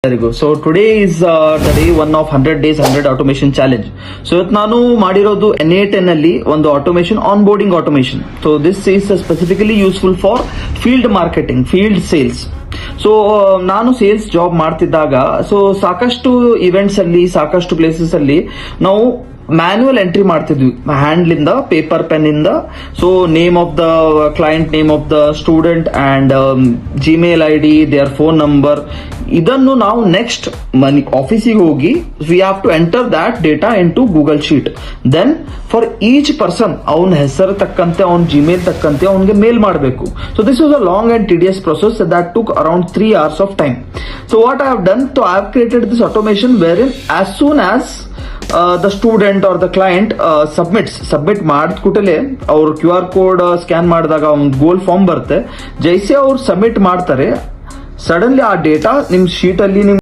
There you go. So today is the day 1 of 100 days 100 automation challenge. So ಇವತ್ತು ನಾನು ಮಾಡಿರೋದು N8N ಅಲ್ಲಿ ಒಂದು automation onboarding automation. So this is specifically useful for field marketing, field sales. So ನಾನು sales job ಮಾಡ್ತಿದ್ದಾಗ so ಸಾಕಷ್ಟು events ಅಲ್ಲಿ ಸಾಕಷ್ಟು ಪ್ಲೇಸಸ್ ಅಲ್ಲಿ ನಾವು ಮ್ಯಾನ್ಯುವಲ್ ಎಂಟ್ರಿ ಮಾಡ್ತಿದ್ವಿ ಹ್ಯಾಂಡ್ಲಿಂದ ಪೇಪರ್ ಪೆನ್ ಇಂದ. So name of the client, name of the student and Gmail ID, their phone number, ಇದನ್ನು ನಾವು ನೆಕ್ಸ್ಟ್ ಆಫೀಸಿಗೆ ಹೋಗಿ we have to enter that data into Google sheet. Then for each person ಅವನ ಹೆಸರು ತಕ್ಕಂತೆ ಅವನ Gmail ತಕ್ಕಂತೆ ಅವನಿಗೆ ಮೇಲ್ ಮಾಡಬೇಕು. So this was a long and tedious process that took around 3 hours of time. So what I have done, so I have created this automation wherein as soon as the student or the client submit ಮಾಡಿದ ಕೂಡಲೇ ಅವ್ರು QR code scan ಮಾಡಿದಾಗ ಒಂದು ಗೋಲ್ form ಬರುತ್ತೆ. ಜೈಸೆ ಅವ್ರು submit ಮಾಡ್ತಾರೆ, suddenly ಆ data ನಿಮ್ ಶೀಟ್ ಅಲ್ಲಿ